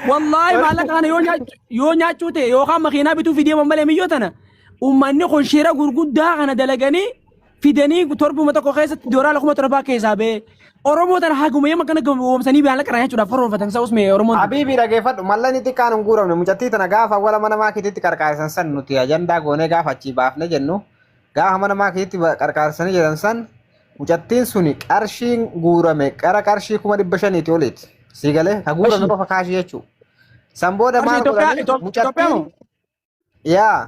والله ما لك انا يونيا تشوتي يو خام مخينا بتو في دي ممبل ميوتنا وماني خون شيرا غورغود دا انا دلغني في دني تربو متا كو خيس دورا لكم تربا كيسابه oromo tan haguma yema kana gum sani bi halaka rahe chuda farro fatan saus me oromo habibi dhaggeeffadhu mallan itti kaanum guuramne mucattii tana gaafa wala mana maakititti qarqaarsan san nuti ajandaa goonee gaafa achi baafne jennu gaafa mana maakititti qarqaarsanii jedhan san mucattiin suni qarshiin guurame qarshii 500 oliiti si galee ha guurame qofa kaashii jechuu san booda maal godhanii mucattiin yaa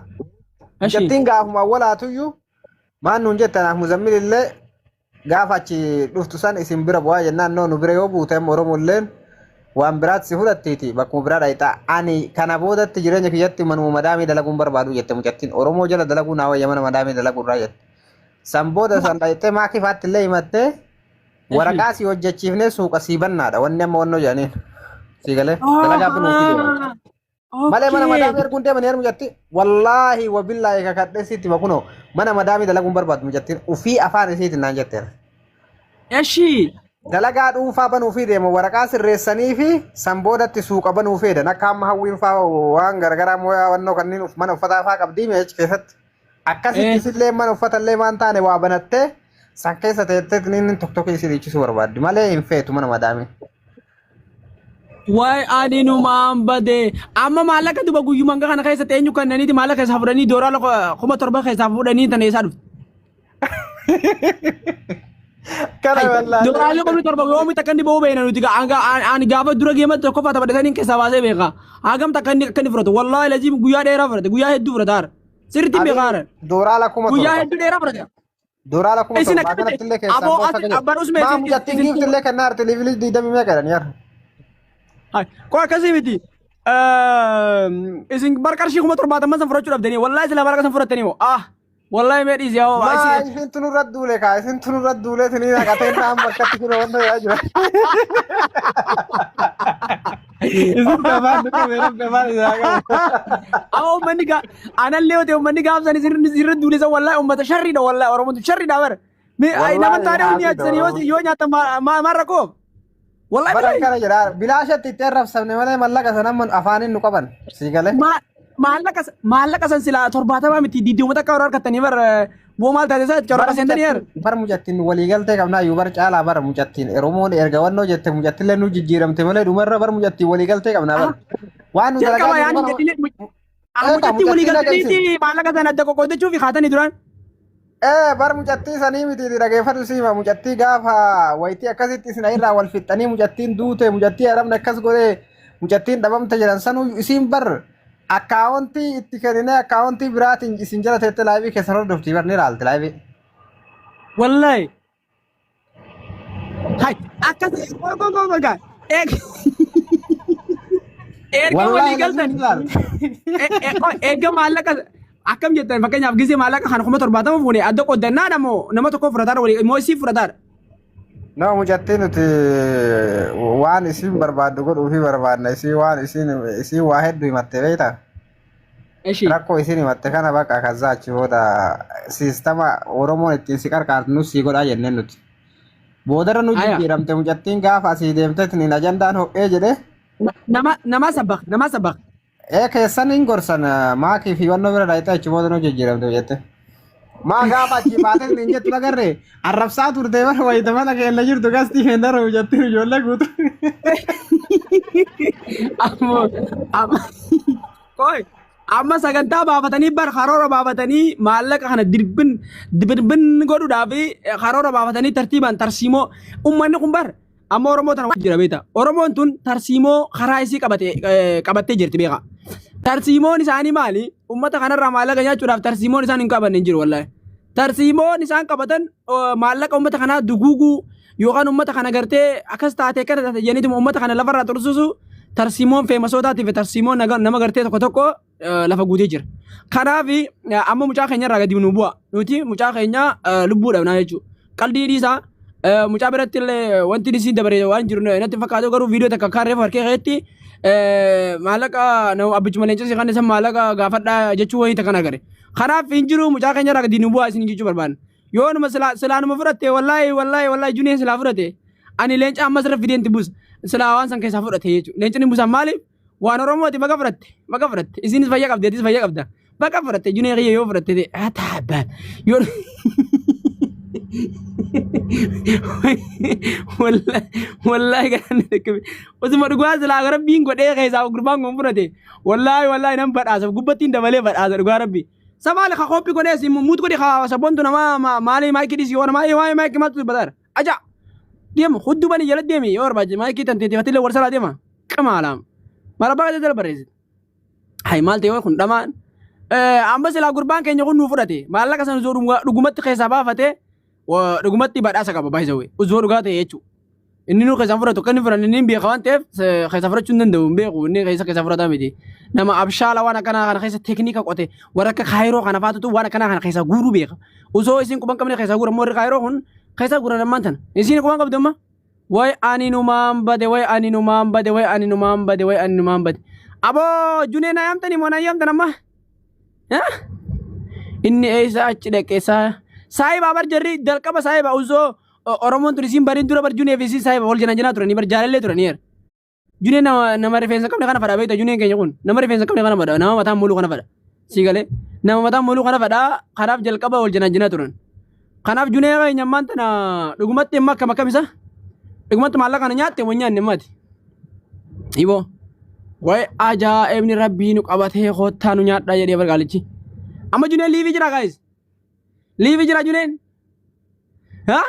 mucattiin gaafuma walaatuyyuu maan nuun jettanaaf muzammilillee gaafa achi dhuftu san isin bira bu'aa jennaan nu bira yoo buuteem oromolleen waan biraatti si fudhattiiti bakkuma biraa dhayitaa ani kana boodatti jireenya kiyyatti manuma madaamii dalaguun barbaadu jette mucattiin oromoo jala dalaguu naa wayya mana madaamii dalaguu irraa jette san booda san dhayitee maakifaatti illee himattee waraqaa si hojjechiifnee suuqa sii bannaadha wanni amma wannoo jedhaniin si galee dalagaa binuuti malee mana madaamii erguun deeman heer mucatti wallaahi wabillaahi kakadhee sitti bakunoo mana madaamii dalaguun barbaadu mucattiin ufii afaan isiitiin naan jetteera. Eshi dalagaa dhuunfaa banuu fi deemu waraqaa sirreessanii fi san boodatti suuqa banuu fedhan akka amma hawwiin faa waan garagaraa mooyaa wannoo kanneen mana uffataa faa qabdii meechi keessatti akkasitti sillee mana uffatallee waan taane waa banattee san keessa teettee inni tokko isin dhiichisuu barbaaddi malee hin feetu mana madaamii. Waay ani nu maambade amma maallaqa duba guyyuman kana keessatti eenyu kannaniiti maallaqa isaa fudhanii dooraa 7,000 keessaa fudhanii tan eessaa dhufte. Kana wallahi dooraalee 7,000 yoo mita kan diboo beena nuti ani gaafa dura geema tokko fata badhatanii keessaa baasee beeka hagam takka kan fudhatu wallahi lazim guyyaa dheeraa fudhate guyyaa hedduu fudhataara sirriitti beekaara dooraa 1,000 guyyaa hedduu dheeraa fudhate. dooraa 1,000 kanatti illee keessaa maa mucattiin giifti illee kan naarte liivilii 20 meeqa jedhan yaar. Kau kasih miti. Isin barkarshi kuma terbatas san furacur abdani. Wallahi sila barkas san furatani wo. Wallahi med is yao. Isin tunu raddule ka. Isin tunu raddule tini na katain nam bakati kuro wanda ya jua. Isin kabar tu mera kabar jaga. Aw maniga. Anan leo te maniga ab san isin raddule sa wallahi ummat sharri da wallahi orang tu sharri da bar. Me ay naman tare unia sani yo nyata marako. Wallahi barang kana jira bilasha titerraf sabne male mallaka sanamman afanin nu qaban sigale mallaka san sila torbata ba miti didiyo mata kawrar katani bar bo mal tade sa chorra sentani yar bar mujattin wali galte kamna yu bar chala bar mujattin eromon erga wanno jette mujattin le nu jijjiramte male dumarra bar mujatti wali galte kamna bar wanu dalaga yani jetile mujatti wali galte mallaka san adda ko de chufi khatani duran bar mucattii sanii miti dhaggeeffatu siima mucattii gaafa wayitii akkasitti isin irraa wal fixxanii mucattiin duute mucattii haramne akkas godhee mucattiin dhabamte jedhan sanuu isiin bar akkaawontii itti kennine akkaawontii biraatiin isin jala teette laayivii keessa hordoftii bar ni ilaalte laayivii. Wallahi. Hai akkas gogogogoga erga walii galtan erga maallaqa akkam jettan fakkeenyaaf gisee maallaqa kan 7,000 fuune adda qoodannaa namoo nama tokko fudhataara walii moo isii fudhataara. Nama mucattiin nuti waan isin barbaaddu godhuu fi barbaadna isii waan isin waa hedduu himatte beektaa. Rakkoo isin himatte kana bakka kazzaa achi booda siistama Oromoon ittiin si qarqaartu nus si godhaa jenneen nuti. Boodarra nu jijjiiramte mucattiin gaafa asii deemteetiin ajandaan ho'ee jedhee. Nama sabbaq. Keessan hin gorsan maakii fi wannoo bira dhaayitaa achi booda nu jijjiiramte jette. Maa gaafa achi baatee hin jettu lagarree arrabsaa turte bara wayita mana keella jirtu gastii hin darbu jettiin ijoollee guutu. Amma sagantaa baafatanii bar karoora baafatanii maallaqa kana dirbin godhuudhaaf karoora baafatanii tartiibaan tarsiimoo uummanni kun bar amma Oromoo tana jira beeta. Oromoon tun tarsiimoo karaa isii qabattee jirti beeka. Tarsiimoon isaanii maali? Uummata kanarraa maallaqa nyaachuudhaaf tarsiimoon isaan hin qabanne jiru wallahi. Tarsiimoon isaan qabatan maallaqa uummata kanaa duguuguu yookaan uummata kana gartee akkas taatee kana taate jeniitu uummata kana lafarraa tursuusu tarsiimoon feemasootaatiif tarsiimoon nama gartee tokko lafa guutee jira. Kanaaf amma mucaa keenyarraa gadi nu bu'a. Nuti mucaa keenya lubbuudhaaf naa jechuudha. Qalbii dhiisaa mucaa biratti illee wanti isin dabaree waan jiru natti fakkaatu garuu viidiyoo takka kaarree harkee keessatti maallaqa abbichuma leencisi kan isa maallaqa gaafadhaa jechuu wayii takkan agare. Kanaaf hin jiru mucaa keenyarraa gadi nu bu'aa isin jechuu barbaanna. Yoo nama silaa nama fudhatte wallahi junee silaa fudhatte ani leenca amma sirra fideen tibbus silaa waan san keessaa fudhate jechuudha. Leenconni busaan maaliif waan Oromooti baga fudhatte isinis fayyaa qabdeetis fayyaa qabda baga fudhatte junee kiyya yoo fudhatte taabaan yoo wallahi kan dekkame osuma dhugaa silaa gara biin godhee keessaa gurbaan kun fudhate wallahi nan badhaasa gubbattiin dabalee badhaasa dhugaa rabbi samaali ka koppii godhee si muut godhi ka sabontu nama maali maayikii dhisi yoo maayikii matu badar aja deema hudduu bani jala deemi yoo barbaache maayikii tantee fatille warsalaa deema qamaalaam mara baga dal bareesit hay maal ta'e kun dhamaan amma silaa gurbaan keenya kun nu fudhate maallaqa san zoo dhugumatti keessaa baafate dhugumatti badhaasa qaba baay'isawee uzoo dhugaa ta'e jechuudha. Inni nu keessaa fudhatu kan inni fudhanne inni beeka waan ta'eef keessaa fudhachuu hin danda'u hin beeku inni keessaa fudhataa miti. Nama abshaala waan akkanaa kana keessa teekniika qote warra akka kaayiroo kana faatutu waan akkanaa kana keessaa guuruu beeka. Uzoo isin quban qabne keessaa guura warri kaayiroo kun keessaa guuran ammaan tana. Isin quban qabdu amma way ani numaan bade way ani numaan bade way ani numaan bade way ani numaan bade. Aboo junee na yaamtani moo na yaamtan amma? Inni eessa achi dhaqeessaa saayiba bar jarri dalqaba saayiba uzoo Oromoon tun isin barin dura bar junee fi isin saayiba wal jana turanii bar jaalallee turanii yer. Junee nama rifeensa qabne kana fadha beekta juneen keenya kun nama rifeensa qabne kana fadha nama mataan muluu kana fadha si galee nama mataan muluu kana fadha kanaaf jalqaba wal jana turan. Kanaaf junee keenya ammaan tana dhugumatti amma akkam akkamisa dhugumatti maallaqa kana nyaatte moo nyaanne maati. Iboo way ajaa'ibni rabbii nu qabatee koottaa nu nyaadhaa jedhee bargaalichi. Amma juneen liivii jira guys. Liivii jira juneen. Ha?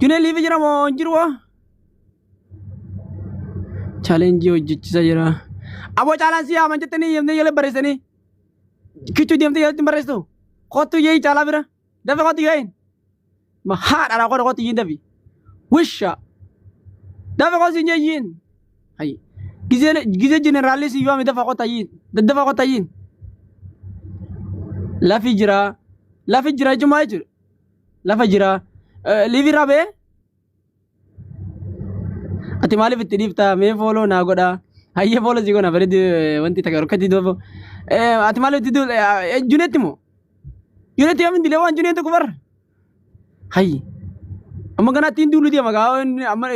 Juneen liivii jira moo hin jiru? Challenge hojjechiisa jira. Aboo caalaan si yaaman jettanii deemtee jala barreessanii. Kichuu deemtee jalatti barreessitu. Kottu yee caalaa bira. Dafa kottu yee. Ma haadha kottu yiin dafi. Wisha. Dafa kottu hin yeeyin. Hayi. Gizee jeneraalee si yaame dafa kottu yiin. Daddafa kottu yiin. Lafi jira jechuudha jechuudha. Lafa jira. Liivi rabee. Ati maaliif itti dhiiftaa mee fooloo naa godhaa. Hayyee fooloo si godha bareedu wanti takka rokkatti doofu. Ati maaliif itti dhiiftaa juneetti moo? Juneetti yoo mindilee waan juneetti kubar. Hayyi. Amma kana ittiin duulu deema gaa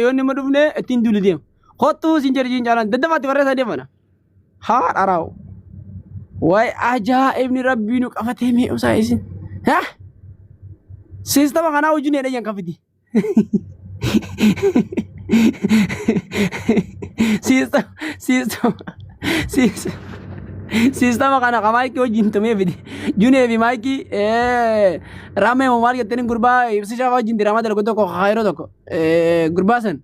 yoo inni ma dhufne ittiin duulu deema. Kottuu siin jedhu jiin caalaan daddafaatti barreessaa deemana. Haa dharaawu. Way ajaa'ibni rabbii nu qabatee mi'uusaa isin. Ha? Sistama kanaa wajjin jedhee yan kafiti. Sistama kana ka maayikii wajjin tumee fidi. Junee fi maayikii raamee moo maal jettanii gurbaa ibsishaa wajjin diraamaa dalagu tokko kaayiroo tokko gurbaa san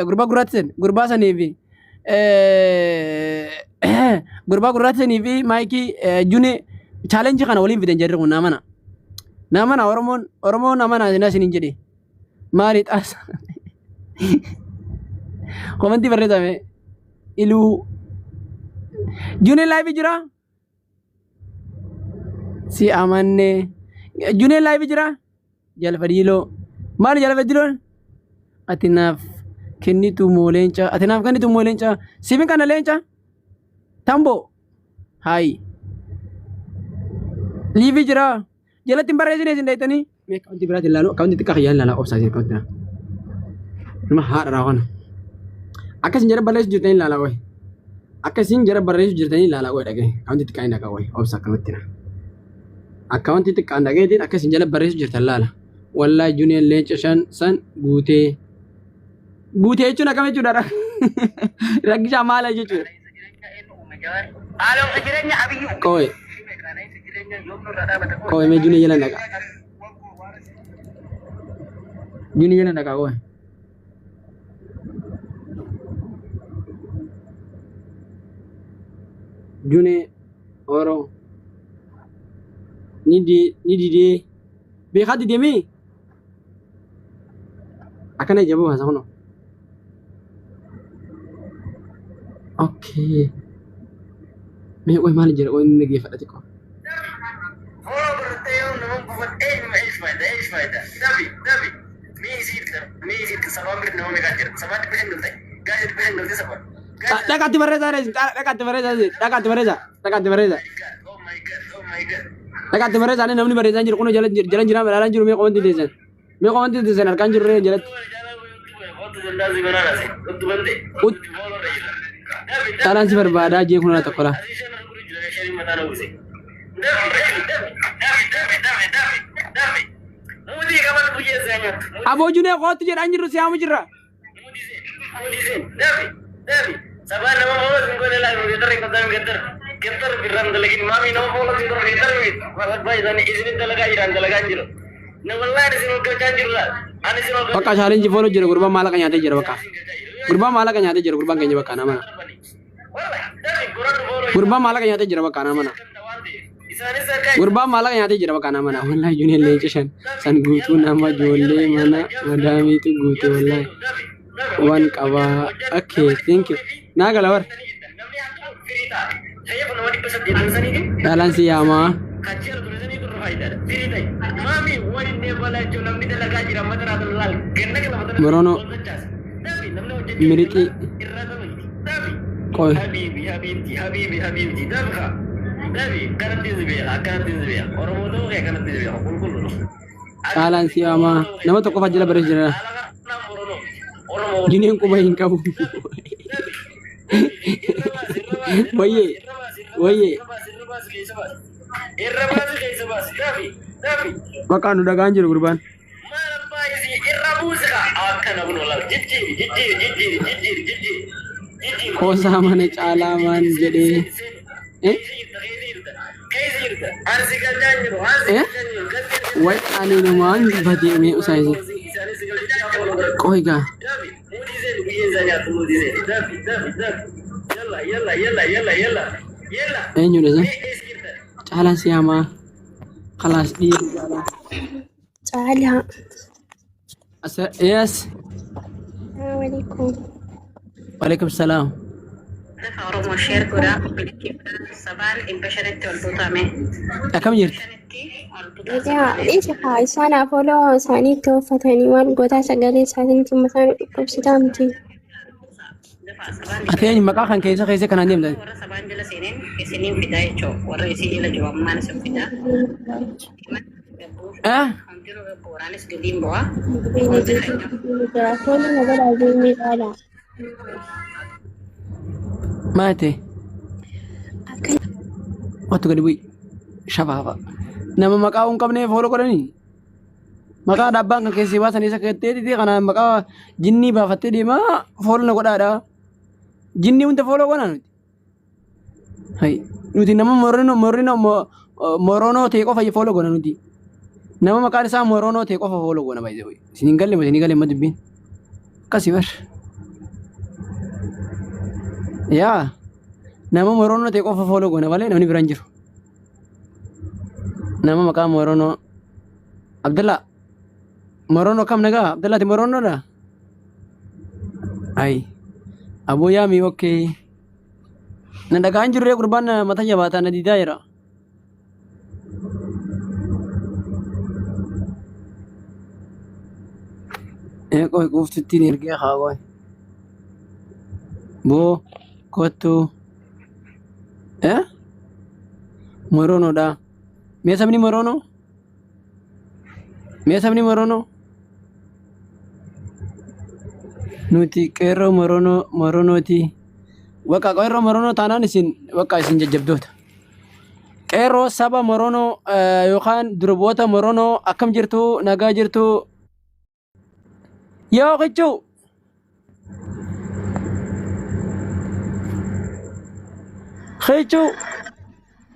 gurbaa gurraatti san gurbaa sanii fi gurbaa gurraatti sanii fi maayikii junee chaalenjii kana waliin fidan jarri kun naamana. Namana Oromoon namana isin jedhe maali taasa komantii barreeffame iluu junee live jira si amanne junee live jira jalfadhiiloo maali jalfadhiiloo ati naaf kennitu moo leenca ati naaf kennitu moo leenca siifin kana leenca tambo hayi live jira jalatti barreessine isin daytanii mee kaawwanti biraatti ilaalu kaawwanti xiqqaa xiyyaa ilaalaa obsaa isin kaawwanti nama haadha raawwana akkasiin jara barreessu jirtanii ilaalaa wayi akkasiin jara barreessu jirtanii ilaalaa wayi dhagee kaawwanti xiqqaa hin dhagaa wayi obsaa akkanatti na akkaawwanti xiqqaa hin dhageetiin akkasiin jara barreessu jirtan ilaala wallaahi juneen leenca shan san guutee jechuun akkam jechuudha rakkisaa maala jechuudha. Qo'ee. Kau me Juni jalan naga. Juni jalan naga kau. Juni orang ni di bekat di demi. Akan aja bawa sama no. Okay. Me oi manager oi negi fadati ko. Dakati bareza rezi, dakati bareza ne namni bareza jiru kono jalan jiran me komanti desan arkan jiru re jalan Talaan si barbaadaa jee kun tokko la. Aboo junee kootu jedhaan jirru si haamu jirra. Sabaan nama mau sing ko nila getar ikutan getar biran dalagin mami nama mau sing ko getar wit malat bay dan izin dalaga iran dalaga anjiro na wallahi di sino ka anjiro la ani sino bakka challenge follow jiro gurba mala ka nyaate jiro bakka gurba mala ka nyaate jiro gurba kenya bakka nama gurba mala ka nyaate jiro bakka nama na gurba mala ka nyaate jiro bakka nama na wallahi junee lenchan san guutu nama jolle mana madami tu guutu wallahi one kawa okay thank you naga lawar dalan siyama Morono miriti koy dalan siyama nama tokko fajjala bare jira Jini yang kumain kamu. Waye. Makan udah ganjil kurban. Kau sama nih calaman jadi. Wait anu naman badi mi usai sih. Koi ga. Nyudah sih. Jalan siapa? Kelas di jalan. Jalan. Yes. Assalamualaikum. Waalaikumsalam. Oromo share kura saban impassionate walbutame. Akam jirti? Ya, isaan follow isaanii itti uffatanii waan goota sagalee isaaniitti mataan dhukkubsatamti. Ati maqaa kan keessa kanaan deemtan. Warra saban jala seeneen isiniin fidaa jechuudha. Warra isii jala jiru ammaan isin fidaa. Hanjiru booraanis galiin bu'aa. Foolii nagalaa deemee dhaala. Maate. Waktu gadi bu'i. Shabaaba. Nama maqaa hin qabne follow godhanii. Maqaa dhaabbaan kan keessi baasan isa keettee kana maqaa jinnii baafattee deemaa follow na godhaadha. Jinnii hunda follow godhaa nuti. Hai. Nuti nama Morono ta'e qofa follow godha nuti. Nama maqaan isaa Morono ta'e qofa follow godha baay'ee. Isin galle ma dubbiin. Akkasii bar. Yaa. Nama Morono ta'e qofa follow godha malee namni biraan jiru. Nama maqaa Morono Abdullah Morono kam nagaa Abdullah ti Morono dah. Ai Abu Yami okay. Nanda kanjur ya kurban mata jabatan di daerah. Koi kufti nirge khagoy. Bo kotu Morono dah. Biasa ni Morono? Nuti kero Morono ti. Waka kero Morono tanan isin waka isin jajabdota. Kero saba Morono yookaan durboota Morono akkam jirtu nagaa jirtu. Yoo kichuu. Kichuu.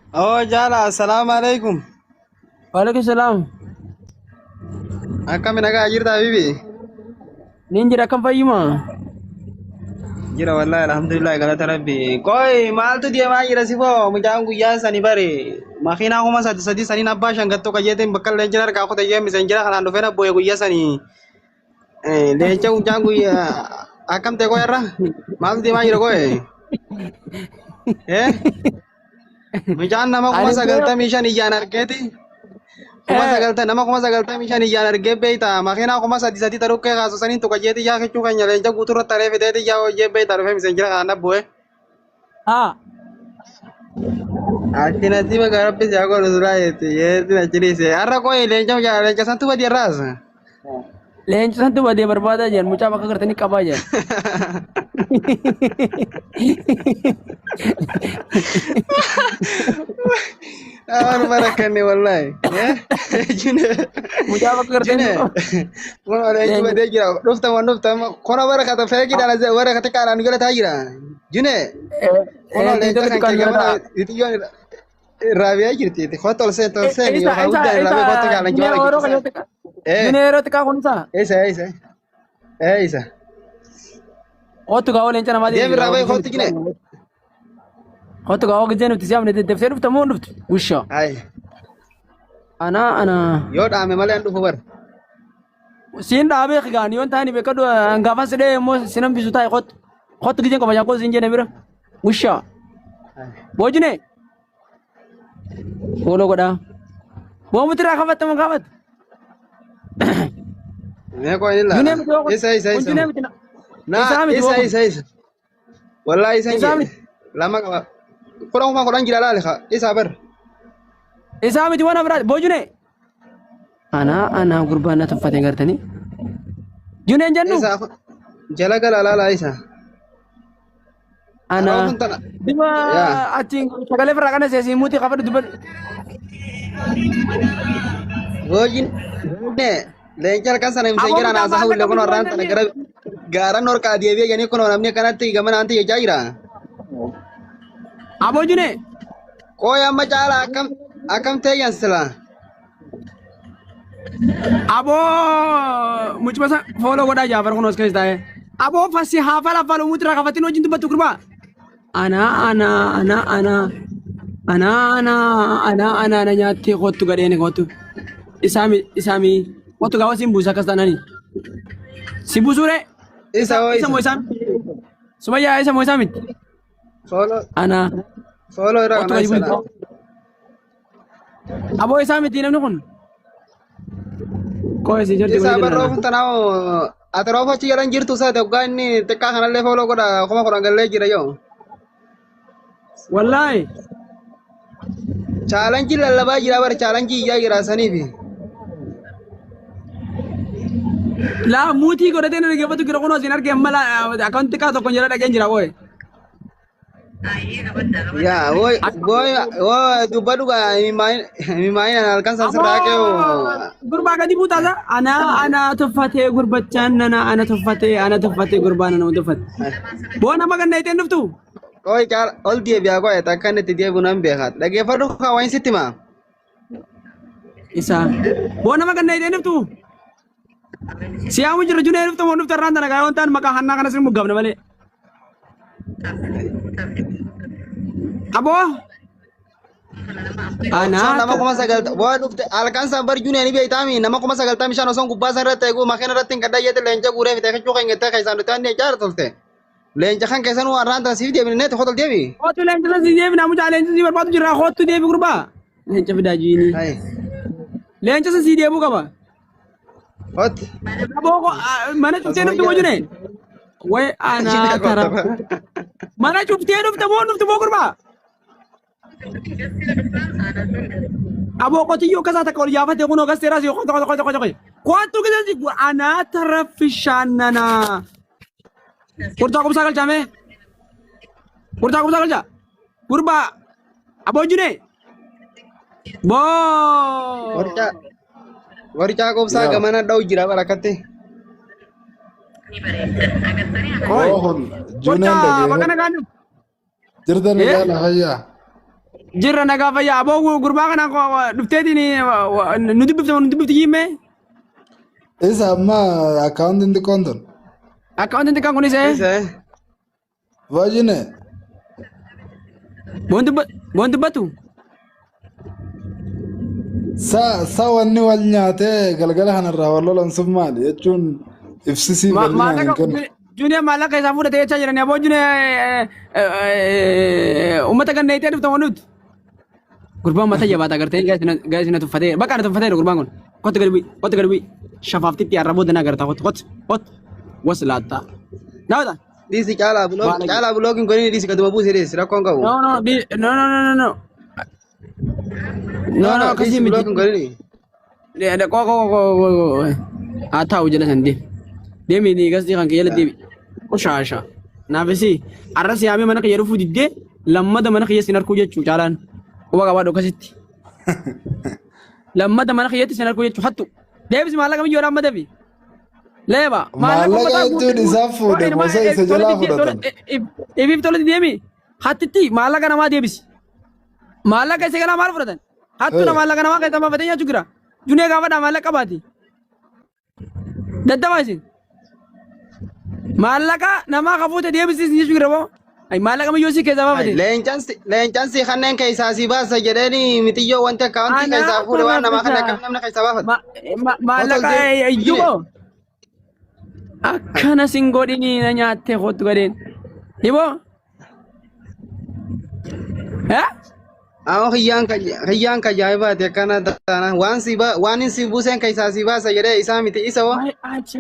Oh jala, assalamualaikum. Waalaikumsalam. Akkam nagaa jirta bibi? Nin jira kam fayyuma? Jira wallahi alhamdulillah galata rabbi. Koi maaltu deemaa jira sifoo mucaan guyyaa sani bare. Makiinaa kuma sadi sanii abbaa shangattu qajeeteen bakka leenjira harkaa kota jee misenjira kanaan dhufee na booye guyyaa sanii. Leenca mucaan guyyaa akkam ta'e koi irra? Maaltu deemaa jira koi? Mucaan nama kuma 95 ijaan argeeti. Nama kuma 95 ijaan argee beeyta. Makiinaa kuma sadi tarukkee kaasu saniin tuqa jeeti yaa kechuu keenya leenca guuturra taree fideeti yaa hojjee beeyta dhufee misenjira kanaan dhabbu'e. Ati magara pisi yaa godhu suraa jetti yeetti na chiriise. Har'a koi leenca santu badi irraas. Leenca santu badee barbaadaa jiran mucaa bakka gartanii qabaa jiran. Awan barakan nih wallahi. Ya. June. Mucaa bakka gartanii Mun ada yang juga dia kira. Nufta. Kona baraka ta feki dana zai baraka ta kana ngala ta jira. June. Kona le ta kan ke mana itu yo Rabia jirti. Khotol se ni yo hauda la me khotol kana jira. Dinero tika kunsa. Isa. Otu gawo leenca namaa Dia birabai khotol kine. Otu gawo gijeen nuti siyaamne deftee dhufta moo dhuftu? Wusha. Ai. Ana. Yo dhaame malee an dhufu bar. Siin dhaabee xigaan yoon taani beekadu hangaafa sidhee immoo sinan bisu taa'e qotu gijeen qofa jaakoo siin jenne bira. Wusha. Boojine. Fooloo godhaa. Boomuti irraa kafattamu kaafat. Ne ko illa. Isa. Na isa. Wallahi isa. Lama ka. Kurang kurang jira lale kha. Isa bar. Isa miti wana biraat boojune. Ana gurbaana tuffatee gartanii. Juneen jennu. Isa jala gala lala isa. Ana dima achiin sagalee firraa kana seesii muutii qabadu dubban. Wajin ne leencar kan sana imsa jira na sahu le kono ran tan gara garan nor ka dia yani kono namne kanatti gamana anti ya jaira. Aboojune. Ko ya macala akam tayan sala. Aboo mucuma sa fooloo godhaa jaafar kun oskees taa'e. Aboo fasi haafala falu muutira kafatiin wajjin dubbatu gurbaa. Ana nyaattee kottu gadheene kottu. Isaami kottu gaafa siin buusa akkas taanani. Si buusuure. Isa moo isaa miti. Sumayyaa isa moo isaa miti. Solo ira kana sala. Aboo isaa miti namni kun. Koo si jirti. Isa barro tanao atrofa ci yaran jirtu sa de ganni tekka kana le folo goda kuma ko ngalle jira yo. Wallahi. Challenge lallaba jira bar challenge ya jira sanifi. La muti godhatee na geeffatu gira kunoo siin argee mala akkaunti kaa tokko jira dhageen jira booye. Ya, woy dubbadu ga mi alcanza sirake o gurba gadi butaza ana tuffate gurbachan ana tuffate gurbana no tuffate bona magan naiten duftu koy kar ol die biya koy takkan ti die bunam be hat dage fadu ka wain sitima isa bona magan naiten duftu siamu jira june duftu mo duftu randa naga wontan maka hanna kana sir mugabna bale Abo? Nama kuma sagal waduh alcanza bar june ni be itami nama kuma sagal tami shano son kubasa rata ego makena ratin kada yete lenja gure vite ke choka ngeta kai sanu tan ne jar tolte lenja kan ke sanu aranta si dia ne hotel dia bi hotel lenja si dia namu jale lenja si berbatu jira hotel dia bi kurba lenja bida jini lenja si dia buka ba hot abo ko mana tene tu june Wai ana tara mana cupti nufti mo kurba abo ko tiyo kasa ta ko yafa te kuno gas teras yo ko tu kesa si ana tara fishanana kurta ko sakal jame kurba abo june bo warca ko sa gamana daw jira barakate Jirra naga fayya abo gurba kana ko dufteti ni nudibti yimme Isa amma account in the condon. Account in the company say Vajine. Bontu batu Sa wanni wal nyaate galgala hanarra wallolan summaali jechuun FCC Junior malaka isa fuudhatee jechaa jiran aboo uummata ganna itee dhufta wanut gurbaan mata jabaata agartee gaasina tuffatee bakka ana tuffatee gurbaan kun kotti gadi bu'i shafaaftitti har'a booda na agartaa kot was laatta daawwata disi cala blogin goni disi kaduma buuse disi rakkoon qabu no kasi blogin goni ko Taa'u jala san deemi. Deemi ni gasdii kan kiyya deemi. Ushaasha. Naafisi arras yaamee mana kiyya dhufuu diddee lammada mana kiyya sin arkuu jechuu caalaan. Quba qabaa dhokasitti. Lammada mana kiyyatti sin arkuu jechuu hattu. Deebisi maallaqa miyyoo amma deebi. Leeba Maallaqa jechuun isaa fuudhe gosa isa jalaa fudhatan. Ibiif tolati deemi. Hattitti maallaqa namaa deebisi. Maallaqa isa kanaa maal fudhatan? Hattuna maallaqa namaa keessaa baafatee nyaachuu jira. Junee gaafadhaa maallaqa qabaati. Daddabaa isin. Maallaqa namaa kafuute deebisiis jechuu jira moo? Maallaqa miyyoo si keessaa baafate. Leencansi kanneen keessaa si baasa jedhanii mitiyyoo wanti akkaawuntii keessaa fuudhe waan namaa kana akkam namni keessaa baafate. Maallaqa iyyuu akkana sin godhini na nyaattee kootu godheen. Hiboo? Awo hiyyaan kajaa'ibaati akkana taana waan si buuseen keessaa si baasa jedhee isaa miti isa hoo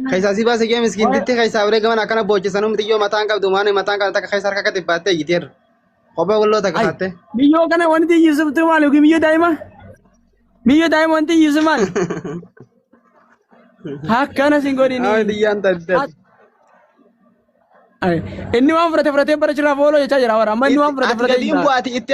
keessaa si baasa jee miskiintitti keessaa uree gaman akkana boochisanuu mitiyyoo mataan qabdu maani mataan kana takka keessaa harka tibbaattee jiteerra. Kophee walloo takka faattee. Biyyoo kana wanti iyyisuutu maali yookiin biyyoo daa'ima? Biyyoo daa'ima wanti iyyisu maali? Akkana sin godhini. Hiyyaan taddee. Inni waan fudhatee bara jiraaf ooloo jechaa jira warra amma inni waan fudhatee Ati gadiin bu'aati itti